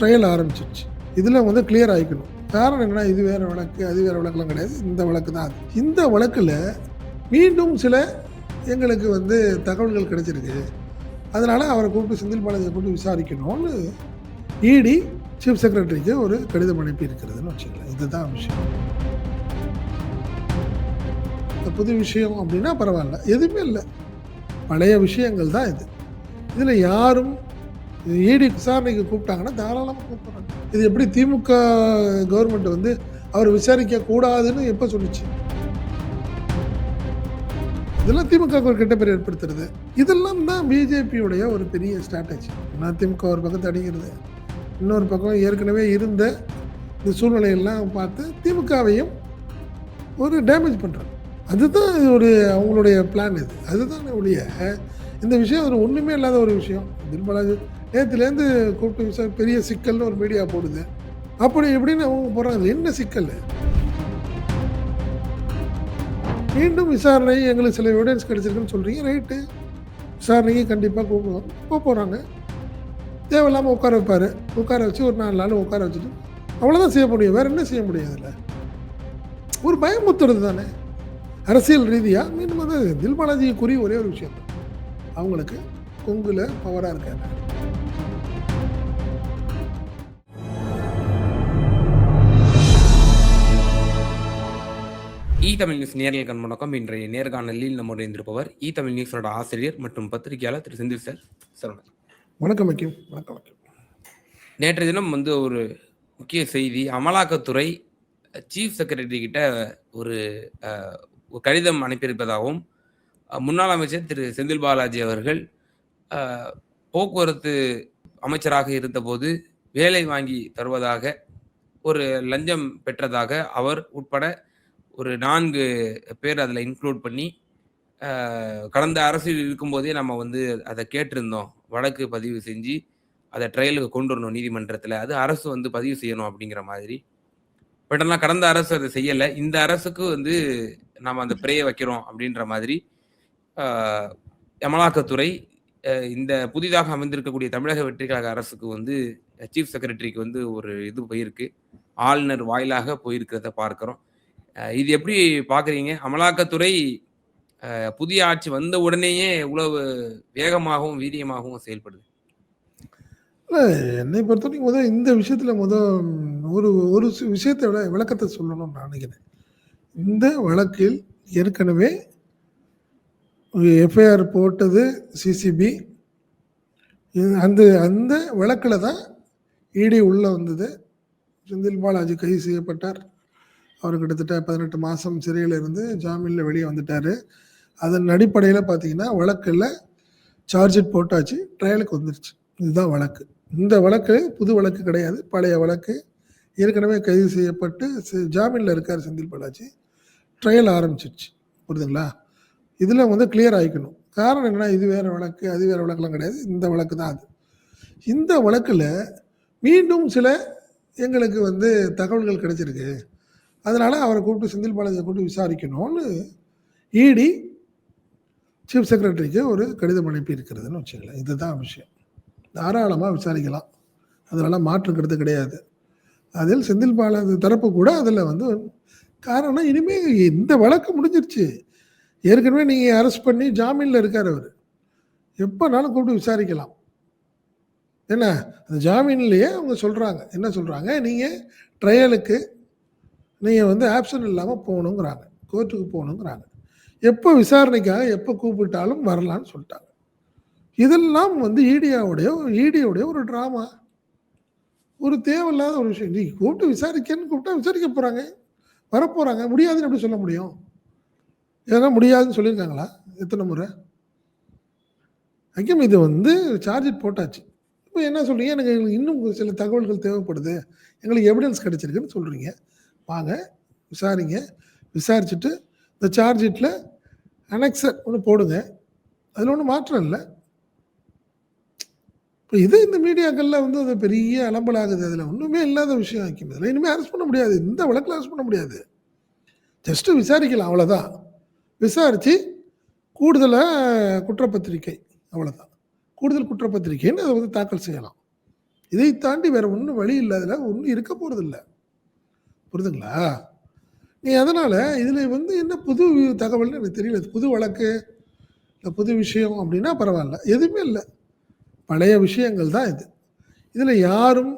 Trial ஆரம்பிச்சிருச்சு. இதில் வந்து கிளியர் ஆகிக்கணும். காரணம் என்னன்னா, இது வேறு வழக்கு, அது வேறு வழக்குலாம் கிடையாது. இந்த வழக்கு தான் அது. இந்த வழக்கில் மீண்டும் சில எங்களுக்கு வந்து தகவல்கள் கிடைச்சிருக்கு. அதனால் அவரை கூப்பிட்டு செந்தில் பாலாஜியை கூப்பிட்டு விசாரிக்கணும்னு இடி சீஃப் செக்ரட்டரிக்கு ஒரு கடிதம் அனுப்பி இருக்கிறதுன்னு வச்சுக்கலாம். இதுதான் விஷயம். புது விஷயம் அப்படின்னா பரவாயில்ல, எதுவுமே இல்லை, பழைய விஷயங்கள் தான் இது. இதில் யாரும் இடி விசாரணைக்கு கூப்பிட்டாங்கன்னா தாராளமாக கூப்பிட்றாங்க. இது எப்படி திமுக கவர்மெண்ட் வந்து அவர் விசாரிக்க கூடாதுன்னு எப்போ சொல்லிச்சு? இதெல்லாம் திமுக ஒரு கெட்ட பேர் ஏற்படுத்துறது. இதெல்லாம் தான் பிஜேபியுடைய ஒரு பெரிய ஸ்ட்ராட்டஜி. அதிமுக ஒரு பக்கத்தை அடிக்கிறது, இன்னொரு பக்கம் ஏற்கனவே இருந்த இந்த சூழ்நிலையெல்லாம் பார்த்து திமுகவையும் ஒரு டேமேஜ் பண்ணுறது. அதுதான் ஒரு அவங்களுடைய பிளான். இது அதுதான் ஒழிய இந்த விஷயம் ஒரு ஒன்றுமே இல்லாத ஒரு விஷயம். செந்தில் பாலாஜி நேற்றுலேருந்து கூப்பிட்டு பெரிய சிக்கல்னு ஒரு மீடியா போடுது. அப்படி எப்படின்னு அவங்க போடுறாங்க. என்ன சிக்கல்? மீண்டும் விசாரணை, எங்களுக்கு சில எவிடன்ஸ் கிடைச்சிருக்குன்னு சொல்கிறீங்க, ரைட்டு, விசாரணைக்கு கண்டிப்பாக கூப்பிடுவோம். போகிறாங்க, தேவையில்லாமல் உட்கார வைப்பார். உட்கார வச்சு ஒரு 4 நாள் உட்கார வச்சுட்டு அவ்வளோதான் செய்ய முடியும். வேறு என்ன செய்ய முடியும்? அதில் ஒரு பயமுத்துறது தானே அரசியல் ரீதியாக. மீண்டும் வந்து செந்தில் பாலாஜிக்குரிய ஒரே ஒரு விஷயம், அவங்களுக்கு கொங்குல பவராக இருக்காங்க. தமிழ் நியூஸ் நேரில் கண்வணக்கம். இன்றைய நேர்காணலில் நம்முடைய இருந்திருப்பவர் தமிழ் நியூஸோட ஆசிரியர் மற்றும் பத்திரிகையாளர் திரு செந்தில் சார். சார் வணக்கம். வணக்கம். நேற்றைய தினம் வந்து ஒரு முக்கிய செய்தி, அமலாக்கத்துறை சீஃப் செக்ரட்டரி கிட்ட ஒரு கடிதம் அனுப்பியிருப்பதாகவும், முன்னாள் அமைச்சர் திரு செந்தில் பாலாஜி அவர்கள் போக்குவரத்து அமைச்சராக இருந்தபோது வேலை வாங்கி தருவதாக, ஒரு லஞ்சம் பெற்றதாக அவர் உட்பட ஒரு 4 பேர் அதில் இன்க்ளூட் பண்ணி, கடந்த அரசில் இருக்கும்போதே நம்ம வந்து அதை கேட்டிருந்தோம், வழக்கு பதிவு செஞ்சு அதை ட்ரையலுக்கு கொண்டு வரணும் நீதிமன்றத்தில், அது அரசு வந்து பதிவு செய்யணும் அப்படிங்கிற மாதிரி. பட் ஆனால் கடந்த அரசு அதை செய்யலை. இந்த அரசுக்கு வந்து நம்ம அந்த பிறையை வைக்கிறோம் அப்படின்ற மாதிரி அமலாக்கத்துறை இந்த புதிதாக அமைந்திருக்கக்கூடிய தமிழக வெற்றிக்கழக அரசுக்கு வந்து சீஃப் செக்ரட்டரிக்கு வந்து ஒரு இது போயிருக்கு, ஆளுநர் வாயிலாக போயிருக்கிறத பார்க்கிறோம். இது எப்படி பார்க்குறீங்க? அமலாக்கத்துறை புதிய ஆட்சி வந்த உடனேயே இவ்வளவு வேகமாகவும் வீரியமாகவும் செயல்படுது. இல்லை, என்னை பொறுத்த வரைக்கும் இந்த விஷயத்தில் ஒரு ஒரு விஷயத்தை விளக்கத்தை சொல்லணும்னு நான் நினைக்கிறேன். இந்த வழக்கில் ஏற்கனவே எஃப்ஐஆர் போட்டது சிசிபி. அந்த வழக்கில் தான் இடி உள்ளே வந்தது. செந்தில் பாலாஜி கைது செய்யப்பட்டார். அவர் கிட்டத்தட்ட 18 மாதம் சிறையில் இருந்து ஜாமீனில் வெளியே வந்துட்டார். அதன் அடிப்படையில் பார்த்தீங்கன்னா வழக்கில் சார்ஜ்ஷீட் போட்டாச்சு, ட்ரையலுக்கு வந்துருச்சு. இதுதான் வழக்கு. இந்த வழக்கு புது வழக்கு கிடையாது, பழைய வழக்கு. ஏற்கனவே கைது செய்யப்பட்டு ஜாமீனில் இருக்கார் செந்தில் பாலாஜி. ட்ரையல் ஆரம்பிச்சிருச்சு. புரியுதுங்களா? இதில் வந்து கிளியர் ஆகிக்கணும். காரணம் என்னன்னா, இது வேறு வழக்கு, அது வேறு வழக்குலாம் கிடையாது. இந்த வழக்கு தான் அது. இந்த வழக்கில் மீண்டும் சில எங்களுக்கு வந்து தகவல்கள் கிடைச்சிருக்கு. அதனால் அவரை கூப்பிட்டு செந்தில் பாலாஜியை கூப்பிட்டு விசாரிக்கணும்னு இடி சீஃப் செக்ரட்டரிக்கு ஒரு கடிதம் அனுப்பி இருக்கிறதுன்னு வச்சுக்கலாம். இதுதான் விஷயம். தாராளமாக விசாரிக்கலாம், அதனால் மாற்று கருத்து கிடையாது. அதில் செந்தில் பாலாஜி தரப்பு கூட அதில் வந்து காரணம், இனிமேல் இந்த வழக்கு முடிஞ்சிருச்சு. ஏற்கனவே நீங்கள் அரெஸ்ட் பண்ணி ஜாமீனில் இருக்கார் அவர், எப்போனாலும் கூப்பிட்டு விசாரிக்கலாம். என்ன, அந்த ஜாமீன்லேயே அவங்க சொல்கிறாங்க, என்ன சொல்கிறாங்க, நீங்கள் ட்ரையலுக்கு நீங்கள் வந்து ஆப்ஷன் இல்லாமல் போகணுங்கிறாங்க, கோர்ட்டுக்கு போகணுங்கிறாங்க. எப்போ விசாரணைக்காக எப்போ கூப்பிட்டாலும் வரலான்னு சொல்லிட்டாங்க. இதெல்லாம் வந்து ஈடியோடைய ஒரு ட்ராமா, ஒரு தேவையில்லாத ஒரு விஷயம். நீ கூப்பிட்டு விசாரிக்கன்னு கூப்பிட்டா விசாரிக்க போகிறாங்க, வரப்போகிறாங்க. முடியாதுன்னு எப்படி சொல்ல முடியும்? ஏன்னா முடியாதுன்னு சொல்லியிருக்காங்களா எத்தனை முறை? ஐக்கியம் இது வந்து சார்ஜ் போட்டாச்சு. இப்போ என்ன சொல்கிறீங்க, எனக்கு இன்னும் சில தகவல்கள் தேவைப்படுது, எங்களுக்கு எவிடன்ஸ் கிடைச்சிருக்குன்னு சொல்கிறீங்க. வாங்க விசாரிங்க, விசாரிச்சுட்டு இந்த சார்ஜ்ஷீட்டில் அனெக்சர் ஒன்று போடுங்க, அதில் ஒன்றும் மாற்றம் இல்லை. இப்போ இது இந்த மீடியாக்களில் வந்து அது பெரிய அலம்பலாகுது, அதில் ஒன்றுமே இல்லாத விஷயம். ஆக்கியம் இதில் இனிமேல் அரெஸ்ட் பண்ண முடியாது, இந்த வழக்கில் அரெஸ்ட் பண்ண முடியாது. ஜஸ்ட்டு விசாரிக்கலாம், அவ்வளோதான். விசாரித்து கூடுதலாக குற்றப்பத்திரிக்கை, அவ்வளோதான், கூடுதல் குற்றப்பத்திரிக்கைன்னு அதை வந்து தாக்கல் செய்யலாம். இதை தாண்டி வேற ஒண்ணும் வழி இல்ல. அதுல ஒண்ணும் இருக்க போறதில்ல. புரியுதுங்களா? நீ அதனால இதுல என்ன புது தகவல்னு எனக்கு தெரியல. இது புது வழக்கு, இல்ல புது விஷயம் அப்படின்னா பரவால்ல. எதுவுமே இல்ல. பழைய விஷயங்கள் தான் இது. இதுல யாரும்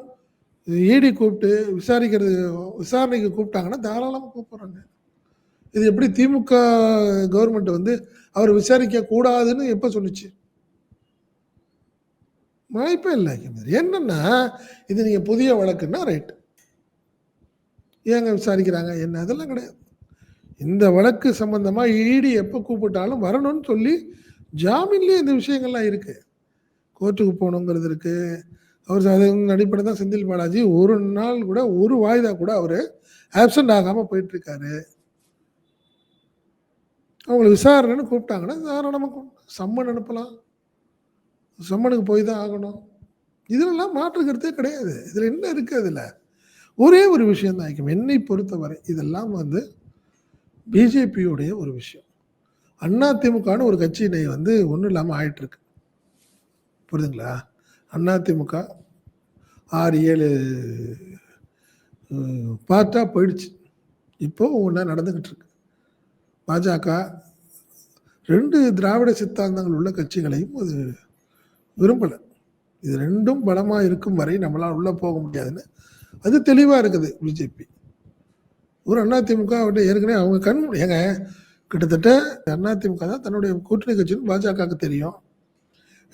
ஈடி கூப்பிட்டு விசாரணைக்கு கூப்பிட்டாங்கன்னா தாராளமா கூப்பிடுறாங்க. இது எப்படி திமுக கவர்மெண்ட் அவர விசாரிக்க கூடாதுன்னு எப்ப சொன்னுச்சு? வாய்ப்பே இல்ல. என்னன்னா, இது நீங்க புதிய வழக்குன்னா ரைட். ஏங்க விசாரிக்கிறாங்க? என்ன அதெல்லாம் கிடையாது. இந்த வழக்கு சம்பந்தமா ஈடி எப்ப கூப்பிட்டாலும் வரணும்னு சொல்லி ஜாமீன்லயே இந்த விஷயங்கள்லாம் இருக்கு. கோர்ட்டுக்கு போகணுங்கிறது இருக்கு. அவர் அதன் அடிப்படை தான் செந்தில் பாலாஜி ஒரு நாள் கூட ஒரு வாய்தா கூட அவரு ஆப்சென்ட் ஆகாம போயிட்டு இருக்காரு. அவங்கள விசாரணைன்னு கூப்பிட்டாங்கன்னா தாராளமா சம்மன் அனுப்பலாம். சம்மனுக்கு போய் தான் ஆகணும். இதுலலாம் மாற்று கருத்தே கிடையாது. இதுல என்ன இருக்கு அதுல? ஒரே ஒரு விஷயம் தான் ஐக்கியம். என்னை பொறுத்தவரை இதெல்லாம் பிஜேபியுடைய ஒரு விஷயம். அதிமுகன்னு ஒரு கட்சி ஒண்ணும் இல்லாம ஆயிட்டு இருக்கு. புரியுதுங்களா? அதிமுக 6, 7 பார்ட்டா போயிடுச்சு. இப்போ ஒவ்வொன்னா நடந்துகிட்டு இருக்கு. பாஜக 2 திராவிட சித்தாந்தங்கள் உள்ள கட்சிகளையும் அது விரும்பல. இது 2ம் பலமா இருக்கும் வரை நம்மளால உள்ள போக முடியாதுன்னு அது தெளிவா இருக்குது பிஜேபி. ஒரு அதிமுக ஏற்கனவே அவங்க ஏங்க கிட்டத்தட்ட அதிமுக தான் தன்னுடைய கூட்டணி கட்சின்னு பாஜகவுக்கு தெரியும்.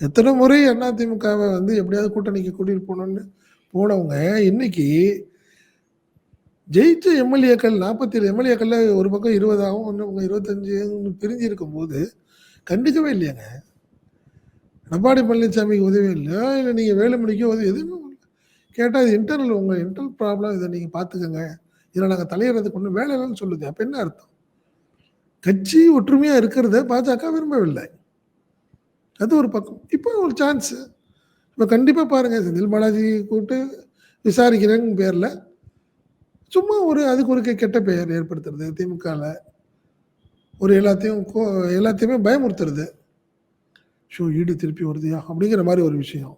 எத்தனை முறை அதிமுகவை எப்படியாவது கூட்டணிக்கு கூட்டிட்டு போகணும்னு போனவங்க இன்னைக்கு ஜெயிச்ச எம்எல்ஏக்கள் 47 எம்எல்ஏக்கள்ல ஒரு பக்கம் 20 ஆகும், இன்னும் 25 பிரிஞ்சு இருக்கும் போது கண்டிக்கவே இல்லையாங்க. எடப்பாடி பழனிசாமிக்கு உதவி இல்லையா, இல்லை நீங்க வேலுமணிக்கு உதவி எதுவும் கேட்டால் இது இன்டர்னல் உங்க இன்டர்னல் ப்ராப்ளம், இதை நீங்க பார்த்துக்கோங்க, இதில் நாங்கள் தலையிறதுக்கு ஒன்றும் வேலை இல்லைன்னு சொல்லுது. அப்போ என்ன அர்த்தம்? கட்சி ஒற்றுமையா இருக்கிறத பாஜக விரும்பவில்லை. அது ஒரு பக்கம். இப்போ ஒரு சான்ஸ். இப்போ கண்டிப்பா பாருங்க, செந்தில் பாலாஜி கூப்பிட்டு விசாரிக்கிறேன்னு பேர்ல சும்மா அதுக்கு ஒரு கெட்ட பெயர் ஏற்படுத்துறது, திமுகல ஒரு எல்லாத்தையுமே பயமுறுத்துறது. ஷோ ஈடு திருப்பி வருதுயா அப்படிங்கிற மாதிரி ஒரு விஷயம்.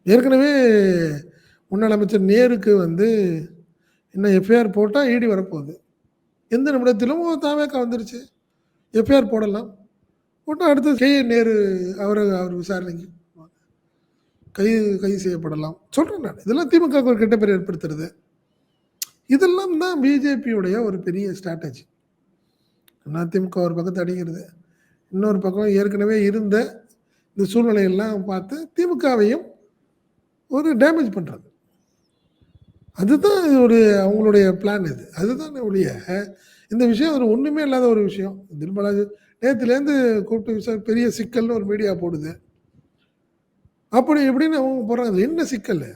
ஏற்கனவே முன்னாள் அமைச்சர் நேருக்கு இன்னும் எஃப்ஐஆர் போட்டால் ஈடி வரப்போகுது. எந்த நிமிடத்திலும் தாவேக்கா வந்துருச்சு, எஃப்ஐஆர் போடலாம். போட்டால் அடுத்து நேரு அவர் விசாரணைக்கு கைது செய்யப்படலாம். சொல்கிறேன் நான். இதெல்லாம் திமுக ஒரு கெட்ட பேர் ஏற்படுத்துறது. இதெல்லாம் தான் பிஜேபியுடைய ஒரு பெரிய ஸ்ட்ராட்டஜி. அதிமுக ஒரு பக்கத்தை அடிக்கிறது, இன்னொரு பக்கம் ஏற்கனவே இருந்த இந்த சூழ்நிலையெல்லாம் பார்த்து திமுகவையும் ஒரு டேமேஜ் பண்ணுறது. அதுதான் அவங்களுடைய பிளான். இது அதுதான் ஒழிய இந்த விஷயம் ஒன்றுமே இல்லாத ஒரு விஷயம். செந்தில் பாலாஜி நேற்றுலேருந்து கூப்பிட்டு பெரிய சிக்கல்னு ஒரு மீடியா போடுது. அப்படி எப்படின்னு அவங்க போடுறாங்க. என்ன சிக்கல்?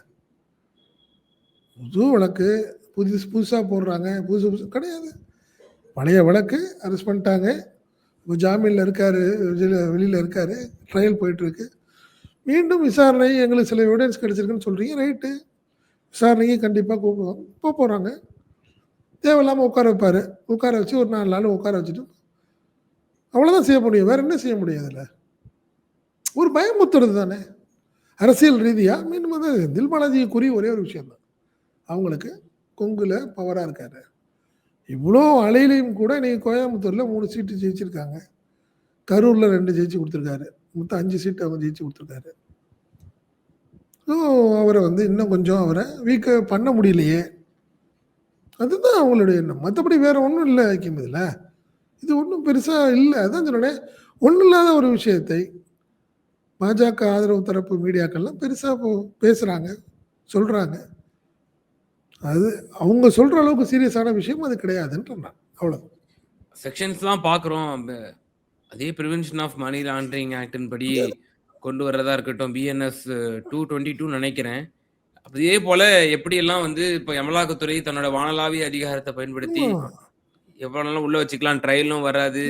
புது வழக்கு புதுசாக போடுறாங்க. புதுசு கிடையாது. பழைய வழக்கு அரெஸ்ட் பண்ணிட்டாங்க. இப்போ ஜாமீனில் இருக்காரு, வெளியில் இருக்காரு, ட்ரையல் போயிட்டுருக்கு. மீண்டும் விசாரணை எங்களுக்கு சில எவிடன்ஸ் கிடைச்சிருக்குன்னு சொல்கிறீங்க, ரைட்டு. விசாரணைக்கு கண்டிப்பாக கூப்பிடுவாங்க. போகிறாங்க. தேவையில்லாமல் உட்கார வச்சு ஒரு 4 நாள் உட்கார வச்சுட்டு அவ்வளோதான் செய்ய முடியும். வேற என்ன செய்ய முடியும்? அதில் ஒரு பயமுத்துறது தானே. அரசியல் ரீதியாக மீண்டும் செந்தில் பாலாஜிக்குரிய ஒரே ஒரு விஷயம் தான், அவங்களுக்கு கொங்குல பவராக இருக்காரு. இவ்வளோ அலையிலையும் கூட இன்னைக்கு கோயம்புத்தூரில் 3 சீட்டு ஜெயிச்சிருக்காங்க. கரூரில் 2 ஜெயிச்சு கொடுத்துருக்காரு. மொத்தம் 5 சீட்டு அவங்க ஜெயிச்சு கொடுத்துருக்காரு. ஸோ அவரை இன்னும் கொஞ்சம் அவரை வீக்க பண்ண முடியலையே, அதுதான் அவங்களுடைய எண்ணம். மற்றபடி வேற ஒன்றும் இல்லை ஐக்கியம். இதில் இது ஒன்றும் பெருசாக இல்லை. அதான் சொன்னேன், ஒன்றும் இல்லாத ஒரு விஷயத்தை பாஜக ஆதரவு தரப்பு மீடியாக்கள்லாம் பெருசாக பேசுகிறாங்க, சொல்கிறாங்க. அது அவங்க சொல்கிற அளவுக்கு சீரியஸான விஷயம் அது கிடையாதுன்ற நான் அவ்வளோ செக்ஷன்ஸ்லாம் பார்க்குறோம். அதே ப்ரிவென்ஷன் ஆஃப் மணி லாண்டரிங் ஆக்டின் படி கொண்டு வர்றதா இருக்கட்டும், பிஎன்எஸ் 222 நினைக்கிறேன். அதே போல எப்படியெல்லாம் இப்போ அமலாக்கத்துறை தன்னோட வானளாவிய அதிகாரத்தை பயன்படுத்தி எவ்வளோ நாளும் உள்ள வச்சுக்கலாம், ட்ரையலும் வராது.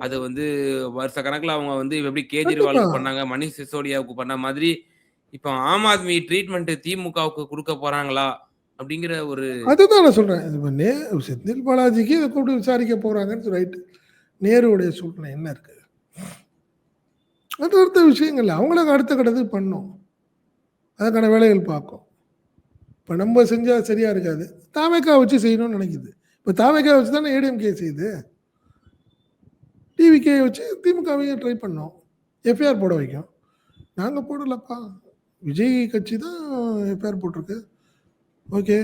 அது வருஷ கணக்கில் அவங்க எப்படி கேஜ்ரிவாலுக்கு பண்ணாங்க, மணிஷ் சிசோடியாவுக்கு பண்ண மாதிரி இப்போ ஆம் ஆத்மி ட்ரீட்மெண்ட் திமுகவுக்கு கொடுக்க போறாங்களா அப்படிங்கிற ஒரு அதுதான் நான் சொல்றேன். செந்தில் பாலாஜிக்கு இதை கூப்பிட்டு விசாரிக்க போறாங்கன்னு ரைட்டு. நேருடைய சூழ்நிலை என்ன இருக்கு? அது அடுத்த விஷயங்கள் அவங்களுக்கு அடுத்த கட்டத்துக்கு பண்ணும். அதுக்கான வேலைகள் பார்க்கும். இப்போ நம்ம செஞ்சால் சரியா இருக்காது. தாவேக்கா வச்சு செய்யணும்னு நினைக்குது. இப்போ தாவேக்கா வச்சு தானே ஏடிஎம்கே செய்யுது. டிவிகே வச்சு திமுகவையும் ட்ரை பண்ணோம். எஃப்ஐஆர் போட வைக்கும். நாங்க போடலப்பா. விஜய் கட்சி தான் எஃப்ஐஆர் போட்டிருக்கு. ஓகே.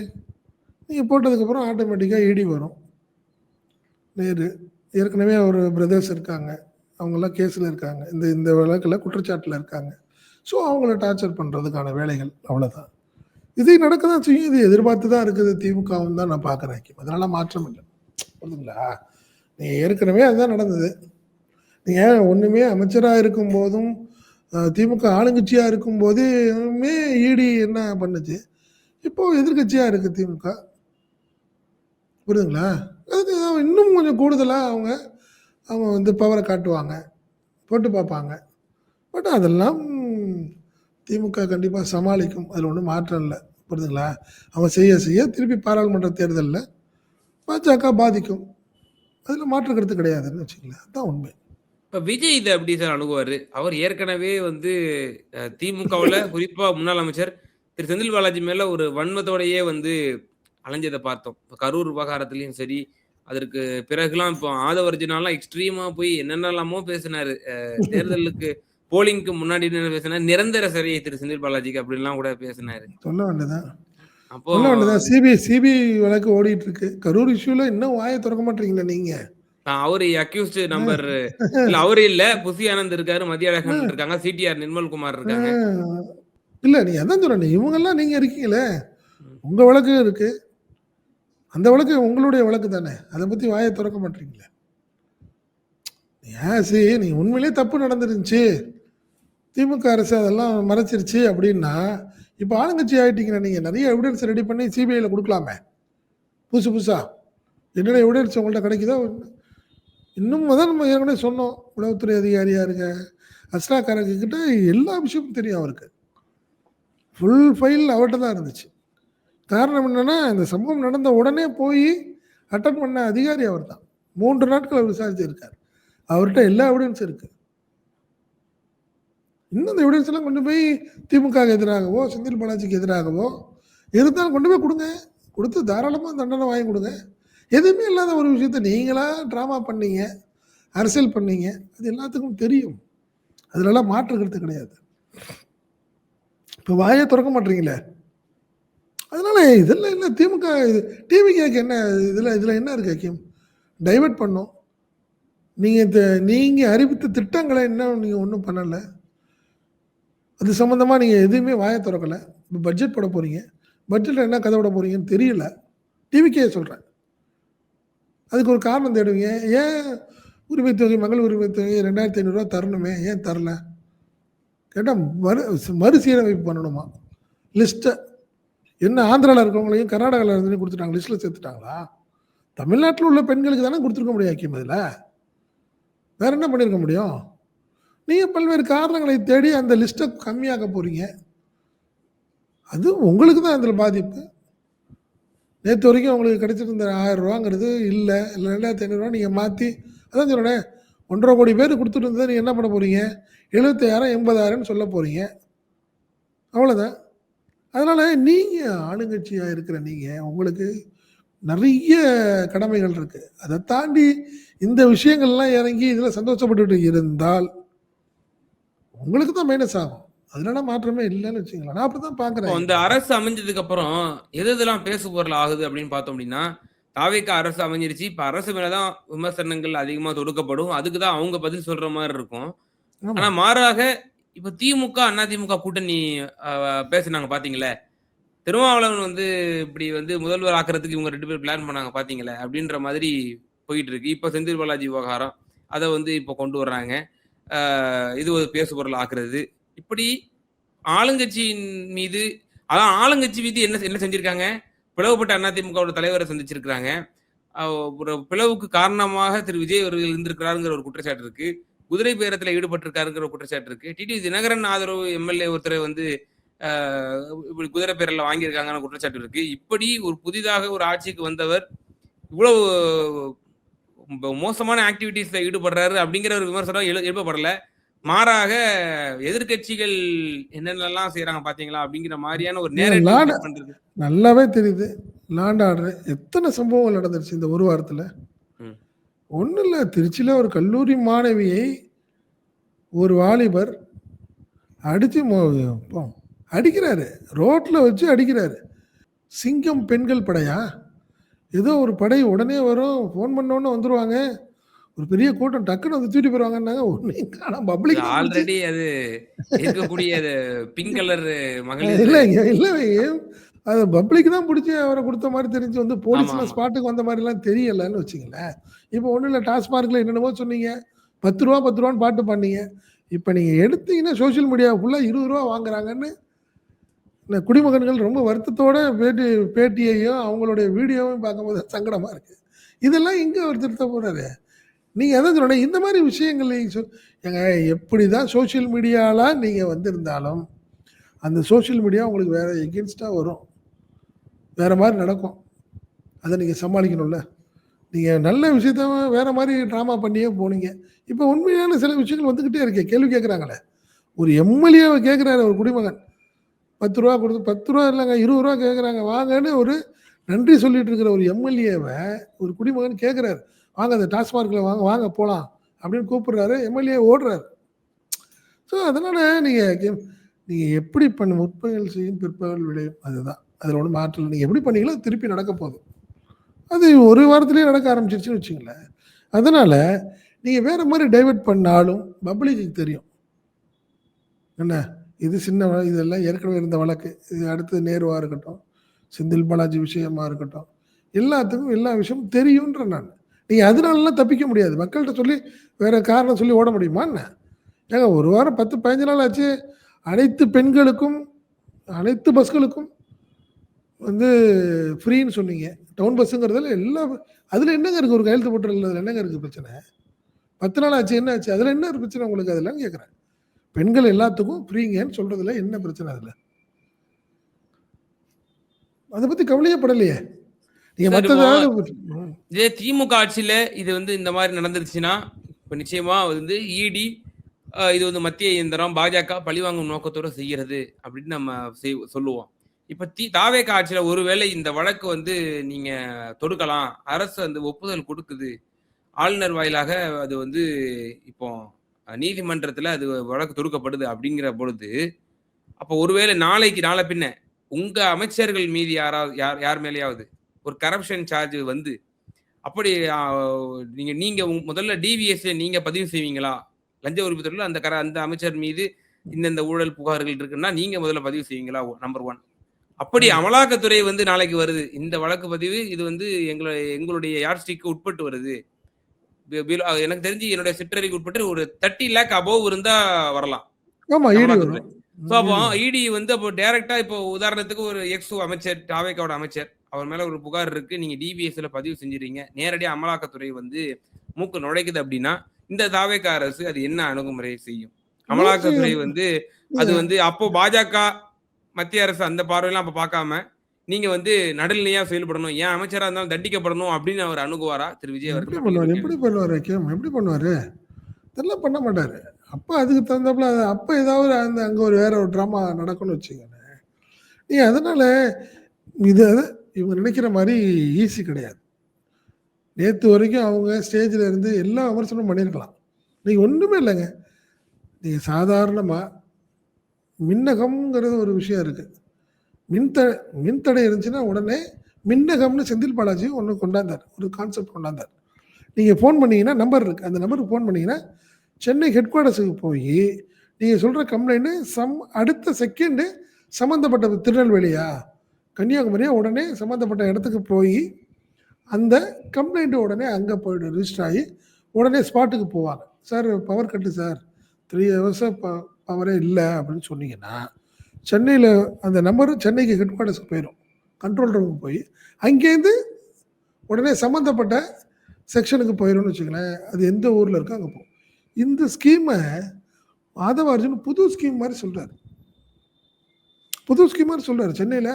நீங்க போட்டதுக்கப்புறம் ஆட்டோமேட்டிக்கா இடி வரும். நேரு ஏற்கனவே ஒரு பிரதர்ஸ் இருக்காங்க. அவங்கெல்லாம் கேஸ்ல இருக்காங்க. இந்த இந்த வழக்குல குற்றச்சாட்டுல இருக்காங்க. ஸோ அவங்கள டார்ச்சர் பண்றதுக்கான வேலைகள் அவ்வளோதான். இது நடக்க தான் செய்யும். இது எதிர்பார்த்து தான் இருக்குது திமுகவும் தான் நான் பார்க்குறேன். அதனால மாற்றம் இல்லை. புரியுதுங்களா? நீங்க ஏற்கனவே அதுதான் நடந்தது. நீங்க ஒண்ணுமே அமைச்சரா இருக்கும்போதும், திமுக ஆளுங்கட்சியா இருக்கும்போதுமே ஈடி என்ன பண்ணுச்சு? இப்போ எதிர்க்கட்சியா இருக்கு திமுக. புரியுதுங்களா? அதுக்கு இன்னும் கொஞ்சம் கூடுதலா அவங்க அவங்க வந்து பவர காட்டுவாங்க. போட்டு பார்ப்பாங்க. பட் அதெல்லாம் திமுக கண்டிப்பா சமாளிக்கும். அதுல ஒண்ணும் மாற்றம் இல்ல. புரியுதுங்களா? அவங்க செய்ய செய்ய திருப்பி பாராளுமன்ற தேர்தல்ல பாஜக பாதிக்கும். அதுல மாற்று கருத்து கிடையாதுன்னு வச்சுக்கங்களேன். அதான் உண்மை. இப்ப விஜய் இத எப்படி சார் அணுகுவாரு? அவர் ஏற்கனவே வந்து திமுகவுல குறிப்பா முன்னாள் அமைச்சர் திரு செந்தில் பாலாஜி மேல ஒரு வன்மத்தோடையே வந்து அலைஞ்சத பார்த்தோம். இப்ப கரூர் விவகாரத்திலயும் சரி, அதற்கு பிறகுலாம் இப்போ ஆதவ அர்ஜுனாலாம் எக்ஸ்ட்ரீமா போய் என்னென்னலாமோ பேசினாரு. தேர்தலுக்கு போலிங்க்கு முன்னாடி என்ன பேசினாரு, நிரந்தர சிறை திரு செந்தில் பாலாஜிக்கு அப்படின்லாம் கூட பேசினாரு. சொல்ல வேண்டியதான். அப்போ சொல்ல வேண்டியதான். சிபிஐ வழக்கு ஓடிட்டு இருக்கு. கரூர் இஷ்யூல இன்னும் வாயை திறக்க மாட்டீங்களா நீங்க? அவரு அக்யூஸ்ட் நம்பர் இல்ல அவரு இல்ல. புசி ஆனந்த் இருக்காரு, மதிய அழகன் இருக்காங்க, சிடிஆர் நிர்மல்குமார் இருக்காங்க. இல்ல நீ அதான் சொல்றேன். இவங்கெல்லாம் நீங்க இருக்கீங்களே. ம். உங்க வழக்கு இருக்கு. அந்த வழக்கு உங்களுடைய வழக்கு தானே. அதை பத்தி வாயை திறக்க மாட்டீங்களே. ஏன் சரி நீ உண்மையிலேயே தப்பு நடந்துருந்துச்சு. திமுக அரசு அதெல்லாம் மறைச்சிருச்சு அப்படின்னா, இப்ப ஆளுங்கட்சி ஆயிட்டீங்கன்னா நீங்க நிறைய எவிடன்ஸ் ரெடி பண்ணி சிபிஐல கொடுக்கலாமே. புதுசு புதுசா. என்னென்ன எவிடன்ஸ் உங்கள்ட்ட கிடைக்குதோ இன்னும் தான் நம்ம ஏற்கனவே சொன்னோம். உளவுத்துறை அதிகாரியா இருக்க அஸ்ரா காரங்க கிட்ட எல்லா விஷயமும் தெரியும் அவருக்கு. ஃபுல் ஃபைல் அவர்கிட்ட தான் இருந்துச்சு. காரணம் என்னன்னா, இந்த சம்பவம் நடந்த உடனே போய் அட்டெண்ட் பண்ண அதிகாரி அவர் தான். 3 நாட்கள் அவர் விசாரிச்சிருக்கார். அவர்கிட்ட எல்லா எவிடன்ஸும் இருக்கு. இன்னும் இந்த எவிடன்ஸ் எல்லாம் கொண்டு போய் திமுகவுக்கு எதிராகவோ, செந்தில் பாலாஜிக்கு எதிராகவோ இருந்தாலும் கொண்டு போய் கொடுங்க. கொடுத்து தாராளமா தண்டனை வாங்கி கொடுங்க. எதுவுமே இல்லாத ஒரு விஷயத்த நீங்களா டிராமா பண்ணீங்க, அரசியல் பண்ணீங்க. அது எல்லாத்துக்கும் தெரியும். அதுலலாம் மாற்று கருத்து கிடையாது. இப்போ வாயே திறக்க மாட்டீங்களே. அதனால இதெல்லாம் என்ன திமுக டிவிகேக்கு என்ன இதுல என்ன இருக்கு ஹக்கீம்? டைவர்ட் பண்ணும். நீங்க அறிவித்த திட்டங்களை இன்னும் நீங்க ஒன்றும் பண்ணல. அது சம்பந்தமா நீங்க எதுவுமே வாயை திறக்கல. இப்போ பட்ஜெட் போட போறீங்க. பட்ஜெட்ல என்ன கதை விட போறீங்கன்னு தெரியல. டிவிக்கே சொல்றேன். அதுக்கு ஒரு காரணம் தேடுவீங்க. ஏன் உரிமை தொகை, மகள் உரிமை தொகை 2500 ரூபா தரணுமே, ஏன் தரல? கேட்டா மறுசீரமைப்பு பண்ணணுமா? லிஸ்ட்டை என்ன ஆந்திராவில் இருக்கவங்களையும் கர்நாடகாவில் இருந்து கொடுத்துட்டாங்க, லிஸ்ட்டில் சேர்த்துட்டாங்களா? தமிழ்நாட்டில் உள்ள பெண்களுக்கு தானே கொடுத்துருக்க முடியும் ஹக்கீம். அதில் வேற என்ன பண்ணியிருக்க முடியும்? நீங்கள் பல்வேறு காரணங்களை தேடி அந்த லிஸ்ட்டை கம்மியாக்க போறீங்க. அது உங்களுக்கு தான் அதில் பாதிப்பு. நேற்று வரைக்கும் உங்களுக்கு கிடைச்சிருந்த 1000 ரூபாங்கிறது இல்லை 2500 ரூபா நீங்கள் மாற்றி அதான் சொல்கிறேன் 1.5 கோடி பேர் கொடுத்துட்டு இருந்ததை நீங்கள் என்ன பண்ண போகிறீங்க? 70,000 80,000 சொல்ல போகிறீங்க. அவ்வளோதான். அதனால் நீங்கள் ஆளுங்கட்சியாக இருக்கிற நீங்கள் உங்களுக்கு நிறைய கடமைகள் இருக்குது. அதை தாண்டி இந்த விஷயங்கள்லாம் இறங்கி இதில் சந்தோஷப்பட்டுட்டு இருந்தால் உங்களுக்கு தான் மைனஸ் ஆகும். அதனால மாற்றமே இல்லைன்னு வச்சுக்கலாம். நான் அப்படி தான் இப்போ பார்க்குறேன். அந்த அரசு அமைஞ்சதுக்கு அப்புறம் எது எதெல்லாம் பேசு பொருள் ஆகுது அப்படின்னு பார்த்தோம் அப்படின்னா, தாவேக்கா அரசு அமைஞ்சிருச்சு. இப்ப அரசு மேல தான் விமர்சனங்கள் அதிகமா தொடுக்கப்படும். அதுக்கு தான் அவங்க பதில் சொல்ற மாரி இருக்கும். ஆமா. ஆனா மாறாக இப்ப திமுக, அதிமுக கூட்டணி அ பேசுனாங்க பார்த்தீங்களே. திருமாவளவன் வந்து இப்படி வந்து முதல்வர் ஆக்குறதுக்கு இவங்க 2 பேரும் பிளான் பண்ணாங்க பார்த்தீங்களே, அப்படின்ற மாதிரி போயிட்டு இருக்கு. இப்ப செந்தில் பாலாஜி விவகாரம். அத வந்து இப்ப கொண்டு வர்றாங்க. இது ஒரு பேசு பொருள் ஆக்குறது. இப்படி ஆளுங்கட்சியின் மீது அதான் ஆளுங்கட்சி மீது என்ன என்ன செஞ்சிருக்காங்க? பிளவுபட்ட அதிமுகவோட தலைவர சந்திச்சிருக்கிறாங்க. அ ஒரு பிளவுக்கு காரணமாக திரு விஜய் அவர்கள் இருந்திருக்கிறாருங்கிற ஒரு குற்றச்சாட்டு இருக்கு. குதிரை பேரத்தில ஈடுபட்டிருக்காருங்கிற ஒரு குற்றச்சாட்டு இருக்கு. டிடிவி தினகரன் ஆதரவு எம்எல்ஏ ஒருத்தர வந்து அ இப்படி குதிரை பேரல்ல வாங்கியிருக்காங்கன்னு குற்றச்சாட்டு இருக்கு. இப்படி ஒரு புதிதாக ஒரு ஆட்சிக்கு வந்தவர் இவ்வளவு மோசமான ஆக்டிவிட்டீஸ்ல ஈடுபடுறாரு அப்படிங்கிற ஒரு விமர்சனம் எழுப்பப்படல. மாறாக எதிர்க்கட்சிகள் என்னென்னலாம் செய்றாங்க பார்த்தீங்களா? அப்படிங்கிற மாரியான ஒரு ஏங்க நேரேட்டிவ் லார்ட் செட் பண்றது. நல்லாவே தெரியுது. லாண்ட் ஆர்டர் எத்தன சம்பவங்கள் நடந்துருச்சு இந்த ஒரு வாரத்துல. ம். ஒண்ணும் இல்ல. திருச்சியில ஒரு கல்லூரி மாணவியை ஒரு வாலிபர் அடிச்சு அப்பா, அடிக்கிறாரு. ரோட்ல வச்சு அடிக்கிறாரு. சிங்கம் பெண்கள் படையா? ஏதோ ஒரு படை உடனே வரும். ஃபோன் பண்ணோனே வந்துருவாங்க. ஒரு பெரிய கூட்டம் டக்குன்னு வந்து தூக்கிட்டு போயிருவாங்கன்னாங்க. ஒண்ணையும் காணோம். அது பப்ளிக் தான் புடிச்சு ஆல்ரெடி அது இருக்கக்கூடிய அது பிங்க் கலர் மகளிர். இல்லைங்க, இல்லைங்க. அது பப்ளிக் தான் புடிச்சு அவர குடுத்த மாரி தெரிஞ்சு வந்து ஆமா, போலீஸ்லாம் ஆமா. ஸ்பாட்டுக்கு வந்த மாரிலாம் தெரியலன்னு வச்சுக்கங்களேன். இப்போ ஒண்ணும் இல்ல டாஸ்மார்க்ல என்னென்னமோ சொன்னீங்க. ரூ. 10 ரூ. 10 பாட்டு பாடுனீங்க. இப்ப நீங்க எடுத்தீங்கன்னா சோசியல் மீடியா ஃபுல்லா ரூ. 20 வாங்குறாங்கன்னு இந்த குடிமகன்கள் ரொம்ப வருத்தத்தோட பேட்டியையும், அவங்களுடைய வீடியோவையும் பார்க்கும்போது சங்கடமா இருக்கு. இதெல்லாம் எங்க அவர் திருத்த போறாரு? நீங்க அதான் சொல்றேனே, இந்த மாரி விஷயங்கள் நீங்க ஏங்க எப்படிதான் சோசியல் மீடியால நீங்க வந்திருந்தாலும், அந்த சோசியல் மீடியா உங்களுக்கு வேற எகென்ஸ்ட்டா வரும். வேற மாரி நடக்கும். அத நீங்க சமாளிக்கணும்ல. நீங்க நல்ல விஷயத்த வேற மாரி ட்ராமா பண்ணியே போனீங்க. இப்ப உண்மையான சில விஷயங்கள் வந்துகிட்டே இருக்கே. கேள்வி கேட்கறாங்களே. ஒரு எம்.எல்.ஏவ கேட்கிறாரு ஒரு குடிமகன். ரூ. 10 கொடுத்து ரூ. 10 இல்லங்க ரூ. 20 கேட்கறாங்க. வாங்கன்னு ஒரு நன்றி சொல்லிட்டு இருக்கிற ஒரு எம்.எல்.ஏவ ஒரு குடிமகன் கேட்கிறாரு. வாங்க அந்த டாஸ்மார்க்ல வாங்க, வாங்க போலாம் அப்படின்னு கூப்பிடுறாரு. எம்.எல்.ஏ ஓடுறாரு. ஸோ அதனால நீங்க நீங்க எப்படி முற்பகல் செய்யும் பிற்பகல் விளையும். அதுதான். அதுல ஒண்ணும் மாற்றம் இல்ல. நீங்க எப்படி பண்ணீங்களோ அது திருப்பி நடக்க போகுது. அது ஒரு வாரத்திலேயே நடக்க ஆரம்பிச்சிருச்சுன்னு வச்சுக்கங்களேன். அதனால நீங்க வேற மாரி டைவர்ட் பண்ணாலும் பப்ளிக்கு தெரியும். என்ன இது இதெல்லாம் ஏற்கனவே இருந்த வழக்கு. இது அடுத்து நேருவா இருக்கட்டும், செந்தில் பாலாஜி விஷயமா இருக்கட்டும், எல்லாத்துக்கும் எல்லா விஷயமும் தெரியுன்றேன் நானு. நீங்க அதனாலலாம் தப்பிக்க முடியாது. மக்கள்ட்ட சொல்லி வேற காரணம் சொல்லி ஓட முடியுமா என்ன? ஏங்க ஒரு வாரம் 10, 15 நாள் ஆச்சு. அனைத்து பெண்களுக்கும், அனைத்து பஸ்களுக்கும் வந்து ஃப்ரீன்னு சொன்னீங்க. டவுன் பஸ்ஸுங்கிறதுல அதுல என்னங்க இருக்கு? ஒரு கையெழுத்து போட்டுறதுல என்னங்க இருக்கு பிரச்சனை? 10 நாள் ஆச்சு என்ன ஆச்சு? அதுல என்ன பிரச்சனை உங்களுக்கு அதுலன்னு கேட்கிறேன். பெண்கள் எல்லாத்துக்கும் ஃப்ரீங்கன்னு சொல்றதுல என்ன பிரச்சனை அதுல? அத பத்தி கவலையே படலையே. நீங்க சார் இப்போ மத்ததாவது இதே திமுக ஆட்சியில இது வந்து இந்த மாரி நடந்துருச்சுன்னா, இப்ப நிச்சயமா வந்து இடி இது வந்து மத்திய இயந்திரம், பாஜக பழிவாங்கும் நோக்கத்தோட செய்கிறது அப்படின்னு நம்ம சொல்லுவோம். இப்ப தாவேகா ஆட்சியில ஒருவேளை இந்த வழக்கு வந்து நீங்க தொடுக்கலாம். அரசு வந்து ஒப்புதல் குடுக்குது. ஆளுநர் வாயிலாக அது வந்து இப்போ நீதிமன்றத்தில அது வழக்கு தொடுக்கப்படுது அப்படிங்கிற பொழுது, அப்போ ஒருவேளை நாளைக்கு நாள பின்ன உங்க அமைச்சர்கள் மீது யாராவது யார் மேலயாவது ஒரு கரப்ஷன் சார்ஜ் வந்து அப்படி நீங்க நீங்க முதல்ல டிவிஎஸ்ல நீங்க பதிவு செய்வீங்களா? லஞ்ச ஒழிப்புத்துறையில அந்த அமைச்சர் மீது இந்த ஊழல் புகார்கள் இருக்குன்னா, நீங்க முதல்ல பதிவு செய்வீங்களா? நம்பர் 1. அப்படி ம். அமலாக்கத்துறை வந்து நாளைக்கு வருது. இந்த வழக்கு பதிவு இது வந்து எங்களுடைய யார்ட்ஸ்டிக்கு உட்பட்டு வருது. எனக்கு தெரிஞ்சு என்னுடைய சிற்றறிவுக்கு உட்பட்டு ஒரு 30 லேக் அபோவ் இருந்தா வரலாம். ஆமா ஈடி அமலாக்கத்துறை. வரும். அப்போ ஈடி வரும். இடி வந்து அப்போ டைரக்ட்டா இப்போ உதாரணத்துக்கு ஒரு எக்ஸ் அமைச்சர், தாவேகாவோட அமைச்சர். அவர் மேல ஒரு புகார் இருக்கு. நீங்க டிவிஎஸ்ல பதிவு செஞ்சுறீங்க. நேரடியா அமலாக்கத்துறை வந்து மூக்கு நுழைக்குது அப்டின்னா, இந்த தாவேகா அரசு அது என்ன அணுகுமுறை செய்யும்? அமலாக்கத்துறை வந்து அது வந்து அப்போ பாஜக, மத்திய அரசு அந்த பார்வையெல்லாம் அப்ப பார்க்காம, நீங்க வந்து நடுநிலையா செயல்படணும். ஏன் அமைச்சரா இருந்தாலும் தண்டிக்கப்படணும் அப்டின்னு அவர் அணுகுவாரா? திரு விஜய் எப்படி அவர்கள் அப்படிங்கிற பண்ணுவாரு? ஒரு கேள்வி. எப்படி பண்ணுவாரு? எப்படி பண்ணுவாரு? இதெல்லாம் பண்ண மாட்டாரு. அப்ப அதுக்கு தகுந்தாப்புல அப்ப ஏதாவது அங்க ஒரு வேற ஒரு ட்ராமா நடக்கும்னு வச்சுக்கங்களேன். நீங்க அதனால இது இவங்க நினைக்கிற மாரி ஈஸி கிடையாது. நேத்து வரைக்கும் அவங்க ஸ்டேஜ்ல இருந்து எல்லா விமர்சனமும் பண்ணியிருக்கலாம். இன்னைக்கு ஒண்ணுமே இல்லங்க. நீங்க சாதாரணமா மின்னகம்ங்கிறது ஒரு விஷயம் இருக்கு. மின்த மின்தடை இருந்துச்சுன்னா உடனே மின்னகம்னு செந்தில் பாலாஜி ஒண்ணு கொண்டாந்தார். ஒரு கான்செப்ட் கொண்டாந்தார். நீங்க ஃபோன் பண்ணீங்கன்னா நம்பர் இருக்கு. அந்த நம்பருக்கு ஃபோன் பண்ணீங்கன்னா, சென்னை ஹெட் குவார்ட்டர்ஸ்க்கு போயி, நீங்க சொல்ற கம்ப்ளைண்ட் அடுத்த செகண்ட் சம்மந்தப்பட்ட திருநெல்வேலியா, கன்னியாகுமரியா உடனே சம்மந்தப்பட்ட இடத்துக்கு போயி, அந்த கம்ப்ளைண்ட் உடனே அங்க போயிடும் ரிஜிஸ்டர் ஆயி, உடனே ஸ்பாட்டுக்கு போவாங்க. Sir power cut sir. 3 ஹவர்ஸா பவரே இல்ல அப்படின்னு சொன்னீங்கன்னா, சென்னையில அந்த நம்பர் சென்னைக்கு ஹெட் குவார்ட்டர்ஸ்க்கு போயிரும். கண்ட்ரோல் ரூமுக்கு போய், அங்கேருந்து உடனே சம்மந்தப்பட்ட செக்ஷனுக்கு போயிரும்னு வச்சுக்கங்களேன். அது எந்த ஊர்ல இருக்கோ அங்க போகும். இந்த ஸ்கீம ஆதவ அர்ஜுன் புது ஸ்கீம் மாரி சொல்றாரு. புது ஸ்கீம் மாரி சொல்றாரு. சென்னையில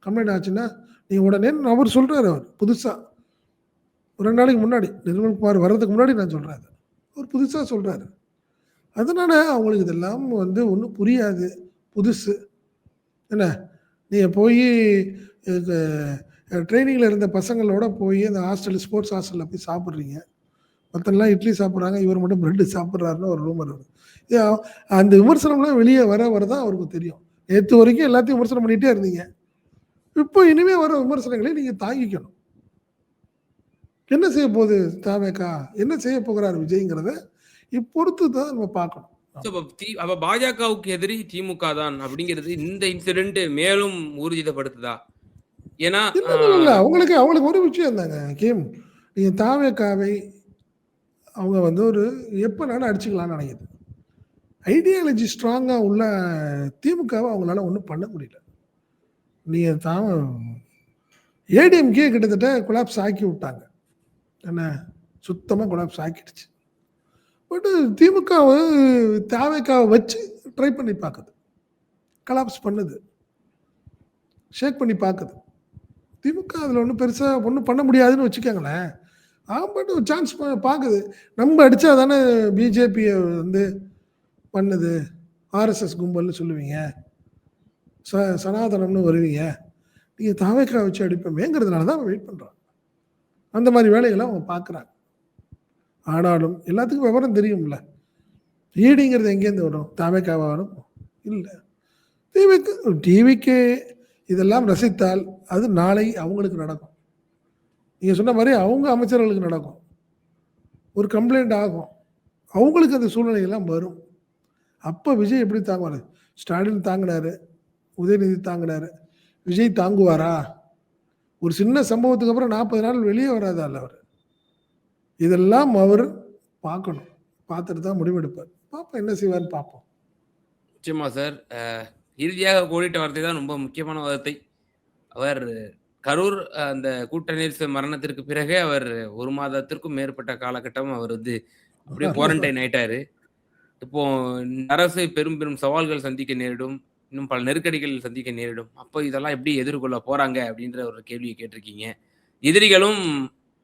கம்ப்ளைண்ட் ஆச்சுன்னா, நீங்க உடனே அவர் சொல்றாரு அவர் புதுசா. ஒரு 2 நாளைக்கு முன்னாடி நிர்மல்குமார் வர்றதுக்கு முன்னாடி நான் சொல்றேன் அத. அவர் புதுசா சொல்றாரு. அதனால அவங்களுக்கு இதெல்லாம் வந்து ஒண்ணும் புரியாது. புதுசு. என்ன? நீங்க போயி இது ட்ரெய்னிங்ல இருந்த பசங்களோட போயி அந்த ஹாஸ்டல் ஸ்போர்ட்ஸ் ஹாஸ்டல்ல போய் சாப்பிடுறீங்க. மத்தவங்கலாம் இட்லி சாப்பிடுறாங்க. இவர் மட்டும் பிரெட் சாப்பிடுறாருன்னு ஒரு ரூமர் வருது. யா அந்த விமர்சனம்லாம் வெளிய வர தான் அவருக்கு தெரியும். நேத்து வரைக்கும் எல்லாத்தையும் விமர்சனம் பண்ணிட்டே இருந்தீங்க. இப்போ இனிமே வர விமர்சனங்களை நீங்க தாங்கிக்கணும். என்ன செய்ய போகுது தாவேகா? என்ன செய்ய போகிறார் விஜய்ங்கிறத இப்பொறுத்து தான் நம்ம பார்க்கணும். ஸோ அப்ப பாஜகவுக்கு எதிரி திமுக தான் அப்படிங்கிறது இந்த இன்சிடென்ட் மேலும் ஊர்ஜிதப்படுத்துதா? ஏன்னா, இல்ல. அவங்களுக்கு ஒரு விஷயம் தாங்க. நீங்க தாவேகாவை அவங்க வந்து ஒரு எப்பனாலும் அடிச்சுக்கலாம்னு நினைக்குது. ஐடியாலஜி ஸ்ட்ராங்கா உள்ள திமுகவ அவங்களால ஒண்ணும் பண்ண முடியல. நீங்க ஏடிஎம்கே கிட்டத்தட்ட கொலாப்ஸ் ஆக்கி விட்டாங்க. என்ன? சுத்தமா கொலாப்ஸ் ஆக்கிடுச்சு. பட் திமுகவ தாவேகாவ வச்சு ட்ரை பண்ணி பாக்குது. கொலாப்ஸ் பண்ணுது. ஷேக் பண்ணி பாக்குது. திமுக அதில ஒண்ணும் பெருசா ஒண்ணும் பண்ண முடியாதுன்னு வச்சுக்கோங்களேன். பட் ஒரு சான்ஸ் பாக்குது. நம்ம அடிச்சா தானே பிஜேபிய வந்து பண்ணுது. ஆர்எஸ்எஸ் கும்பல்னு சொல்லுவீங்க. சனாதனம்னு வருவீங்க. நீங்க தாவேக்கா வச்சு அடிப்போமேங்கிறதுனால தான் அவன் வெயிட் பண்றான். அந்த மாரி வேலைகள அவங்க பார்க்குறாங்க. ஆனாலும் எல்லாத்துக்கும் விவரம் தெரியும்ல. ஈடிங்கிறது எங்கேருந்து வரும்? தாவேக்காவா வரும்? இல்ல. டிவிக்கு இதெல்லாம் ரசித்தால் அது நாளை அவங்களுக்கு நடக்கும். நீங்க சொன்ன மாரி அவங்க அமைச்சர்களுக்கு நடக்கும். ஒரு கம்ப்ளைண்ட் ஆகும். அவங்களுக்கு அந்த சூழ்நிலை எல்லாம் வரும். அப்ப விஜய் எப்படி தாங்குவாரு? ஸ்டாலின் தாங்குனாரு. உதயநிதி தாங்குனாரு. விஜய் தாங்குவாரா? ஒரு சின்ன சம்பவத்துக்கு அப்புறம் 40 நாள் வெளியே வராதால்ல அவரு. இதெல்லாம் அவர் பார்க்கணும். பார்த்துட்டு தான் முடிவெடுப்பார். பார்ப்போம் என்ன செய்வார்ன்னு பார்ப்போம். நிச்சயமா சார். இறுதியாக கோடிட்ட வார்த்தை தான் ரொம்ப முக்கியமான வார்த்தை. அவர் கரூர் அந்த கூட்ட நெரிசல் மரணத்திற்கு பிறகே அவர் 1 மாதத்திற்கும் மேற்பட்ட காலகட்டம் அவர் வந்து அப்படியே குவாரண்டைன் ஆயிட்டாரு. இப்போ இந்த அரசு பெரும் பெரும் சவால்கள் சந்திக்க நேரிடும். இன்னும் பல நெருக்கடிகள் சந்திக்க நேரிடும். அப்போ இதெல்லாம் எப்படி எதிர்கொள்ள போறாங்க? அப்படின்ற ஒரு கேள்விய கேட்டிருக்கீங்க. எதிரிகளும்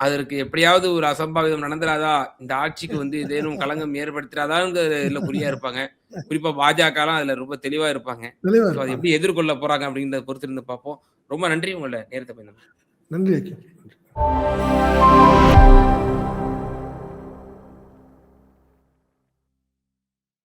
அதற்கு எப்படியாவது ஒரு அசம்பாவிதம் நடந்துராதா? இந்த ஆட்சிக்கு வந்து ஏதேனும் களங்கம் ஏற்படுத்திறாதாங்கிறதுல குறியா இருப்பாங்க. குறிப்பா பாஜகலாம் அதுல ரொம்ப தெளிவா இருப்பாங்க. தெளிவா ஸோ அத இருப்பாங்க. எப்படி எதிர்கொள்ள போறாங்க அப்படிங்கிறத பொறுத்திருந்து பார்ப்போம். ரொம்ப நன்றி உங்களோட நேரத்த பயந்தமைக்கு. நன்றி அகில். நன்றி.